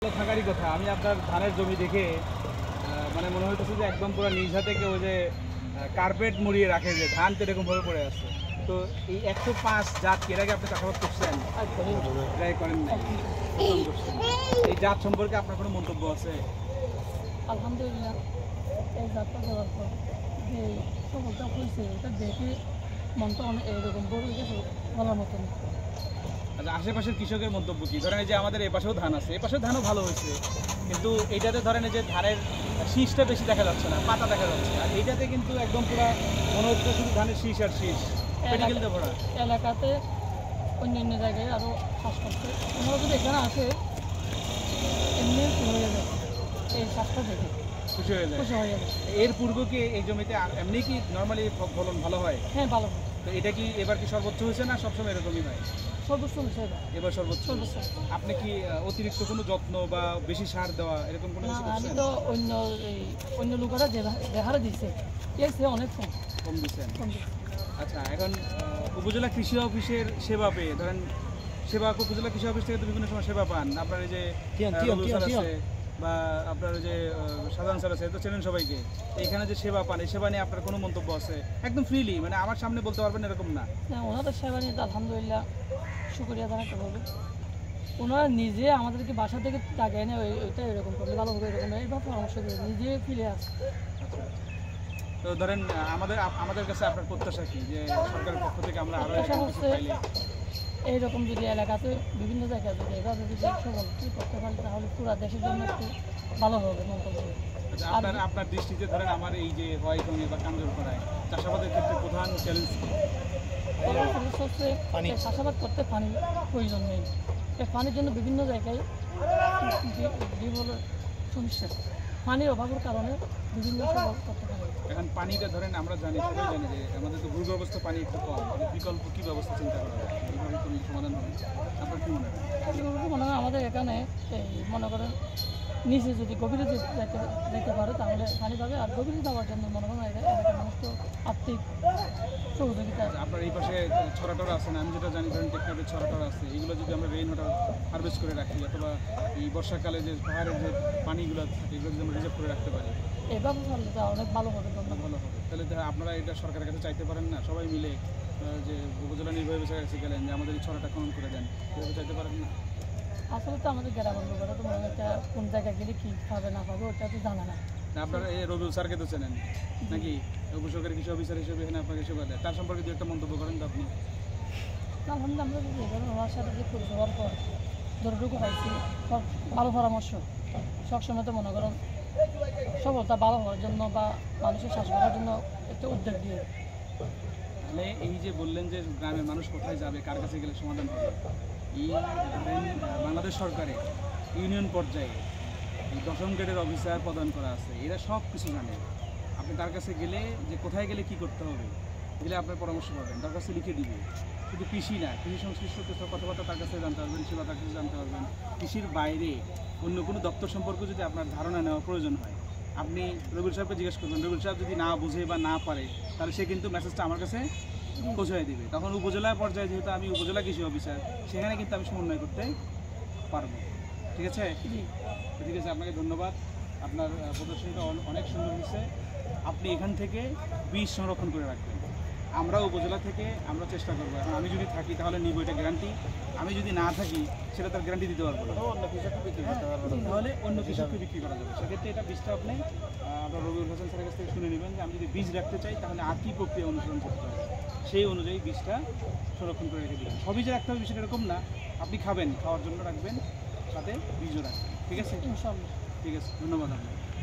থাকারই কথা। আমি আপনার ধানের জমি দেখে মানে মনে হইতেছে যে একদম পুরো নিজ হাতে কেউ যে কার্পেট মুড়িয়ে রাখে, যে ধান তো এরকমভাবে পড়ে আছে। তো এই 105 জাত এর আগে আপনি চাষাবাদ করছেন? ট্রাই করেন নাই, করছেন। এই জাত সম্পর্কে আপনার কোনো মন্তব্য আছে? আলহামদুলিল্লাহ, এই জাতটা দেওয়ার পর যে সফলতা হয়েছে এটা দেখে মনটা অনেক এরকম বড় হয়ে গেছে বলার মতন। আচ্ছা, আশেপাশের কৃষকের মন্তব্য কি? ধরেন এই যে আমাদের এই পাশেও ধান আছে, এই পাশেও ধানও ভালো হয়েছে, কিন্তু এইটাতে ধরেন এই যে ধানের শীষটা বেশি দেখা যাচ্ছে না, পাতা দেখা যাচ্ছে, আর এইটাতে কিন্তু একদম পুরো মনে হচ্ছে শুধু ধানের শীষ আর শীষ, পেটিকেলতে ভরা। এলাকাতে অন্যান্য জায়গায় আরও চাষ করছে, ওনারা যদি এখানে আসে এমনি হয়ে যাবে এই চাষটা দেখে খুশি হয়ে যায়। খুশি হয়ে যাবে। এর পূর্বে কি এই জমিতে এমনি কি নর্মালি ফলন ভালো হয়? হ্যাঁ, ভালো হয়। তো এটা কি এবার কি সর্বোচ্চ হয়েছে না সবসময় এরকমই হয়? সর্বোচ্চ হয়েছে এবার সর্বোচ্চ। সর্বোচ্চ। আপনি কি অতিরিক্ত কোনো যত্ন বা বেশি সার দেওয়া এরকম কোনো কিছু আমি করছেন? তো অন্য লোকেরা যে হারে দিচ্ছে এর চেয়ে অনেক কম দিচ্ছেন। কম দিচ্ছে। আচ্ছা, এখন উপজেলা কৃষি অফিসের সেবা পেয়ে ধরেন উপজেলা কৃষি অফিস থেকে তো বিভিন্ন সময় সেবা পান। আপনার এই যে আছে বা আপনার যে সাধারণ স্যার আছে, তো চেনেন সবাইকে। এইখানে যে সেবা পান, এই সেবা নিয়ে আপনার কোনো মন্তব্য আছে? একদম ফ্রিলি, মানে আমার সামনে বলতে পারবেন এরকম না। ওনাদের সেবা নিয়ে তো আলহামদুলিল্লাহ শুক্রিয়া জানাতে হবে। ওনারা নিজে আমাদেরকে বাসা থেকে টাকা এনে ওইটা এরকম করলে ভালো হবে, এরকম এইভাবে পরামর্শ দিয়ে নিজে ফিরে আসে। তো ধরেন আমাদের কাছে আপনার প্রত্যাশা কি, যে সরকারের পক্ষ থেকে আমরা আরো প্রত্যাশা কিছু হচ্ছে পাইলে? এইরকম যদি এলাকাতে বিভিন্ন জায়গায় যদি এভাবে যদি সবলটি করতে পারি তাহলে পুরো দেশের জন্য একটু ভালো হবে মন্তব্য। আচ্ছা, আপনার দৃষ্টিতে ধরেন আমার এই যে হয়তঙ্গে বা কাঞ্জরপাড়ায় চাষাবাদের ক্ষেত্রে প্রধান চ্যালেঞ্জ কি? হচ্ছে চাষাবাদ করতে পানির প্রয়োজন নেই। এই পানির জন্য বিভিন্ন জায়গায় সমস্যা, পানির অভাবের কারণে বিভিন্ন সবল করতে পারে। এখন পানিটা ধরেন আমরা জানি, সবাই জানি যে আমাদের তো ভূগর্ভস্থ পানি একটু কম, বিকল্প কী ব্যবস্থা চিন্তা করা যায়, এইভাবে কোনো সমাধান হবে? আপনার কী মনে হয়? মনে হয় আমাদের এখানে এই মনে করেন নিচে যদি গভীরে যেতে পারে তাহলে পানি পাবে, আর গভীরে যাওয়ার জন্য মনে হয় এলাকার মানুষ তো আর্থিক সহযোগিতা। আপনার এই পাশে ছড়াটরা আছে না? আমি যেটা জানি ধরেন টেকনাফের ছড়াটরা আছে, এইগুলো যদি আমরা রেইন ওয়াটার হারভেস্ট করে রাখি, অথবা এই বর্ষাকালে যে পাহাড়ের যে পানিগুলো থাকে এগুলো যদি আমরা রিজার্ভ করে রাখতে পারি, এভাবে চললে তা অনেক ভালো হবে। ভালো হবে। তাহলে আপনারা এটা সরকারের কাছে চাইতে পারেন না? সবাই মিলে যে উপজেলা নির্বাহী বিষয়ের কাছে গেলেন যে আমাদের এই ছড়াটা খনন করে দেন, এভাবে চাইতে পারেন না? আসলে তো আমাদের গ্রামের লোকেরা তো মনে হয় কোন জায়গায় গেলে কী পাবে না পাবে ওটা তো জানা না। আপনারা এই রবিউল স্যারকে তো চেনেন নাকি? উপসরকারি কৃষি অফিসার হিসেবে এখানে আপনাকে সেবা দেয়, তার সম্পর্কে দু একটা মন্তব্য করেন তো আপনি। আলহামদুলিল্লাহ, আমরা যদি এভাবে ওনার সাথে যে পরিচয় হওয়ার পর যতটুকু পাইছি সব ভালো পরামর্শ, সবসময় তো মনে করেন সফলতা ভালো হওয়ার জন্য বা মানুষের শ্বাস করার জন্য একটা উদ্যোগ দিয়ে। তাহলে এই যে বললেন যে গ্রামের মানুষ কোথায় যাবে, কার কাছে গেলে সমাধান হবে, এই ধরেন বাংলাদেশ সরকারে ইউনিয়ন পর্যায়ে এই 10ম গ্রেডের অফিসার প্রদান করা আছে, এরা সব কিছু জানে। আপনি তার কাছে গেলে যে কোথায় গেলে কি করতে হবে গেলে আপনার পরামর্শ পাবেন, তার কাছে লিখে দিবে। শুধু কৃষি না, কৃষি সংশ্লিষ্ট কথাবার্তা তার কাছে জানতে পারবেন, সেবা তার কাছে জানতে পারবেন। কৃষির বাইরে অন্য কোনো দপ্তর সম্পর্কে যদি আপনার ধারণা নেওয়া প্রয়োজন হয়, আপনি রবিউল সাহেবকে জিজ্ঞেস করবেন। রবিউল সাহেব যদি না বুঝে বা না পারে, তাহলে সে কিন্তু মেসেজটা আমার কাছে পৌঁছায় দিবে। তখন উপজেলা পর্যায়ে যেহেতু আমি উপজেলা কৃষি অফিসার, সেখানে কিন্তু আমি সমন্বয় করতে পারবো। ঠিক আছে? ঠিক আছে, আপনাকে ধন্যবাদ। আপনার প্রদর্শনীটা অনেক সুন্দর হয়েছে। আপনি এখান থেকে বীজ সংরক্ষণ করে রাখবেন। আমরা উপজেলা থেকে আমরা চেষ্টা করবো। এখন আমি যদি থাকি তাহলে নিব, এটা গ্যারান্টি। আমি যদি না থাকি সেটা তার গ্যারান্টি দিতে পারবো না, অন্য কৃষককে বিক্রি করতে পারবো, তাহলে অন্য কৃষককে বিক্রি করা যাবে। সেক্ষেত্রে এটা বীজটা আপনি আপনার রবিউল হাসান স্যারের কাছ থেকে শুনে নেবেন যে আমি যদি বীজ রাখতে চাই তাহলে আর কী প্রক্রিয়া অনুসরণ করতে হবে, সেই অনুযায়ী বীজটা সংরক্ষণ করে রেখে দেবেন। সবই যে রাখতে হবে বিষয়টা এরকম না, আপনি খাবেন, খাওয়ার জন্য রাখবেন, সাথে বীজও রাখবেন। ঠিক আছে? ইনশাআল্লাহ। ঠিক আছে, ধন্যবাদ আপনাকে।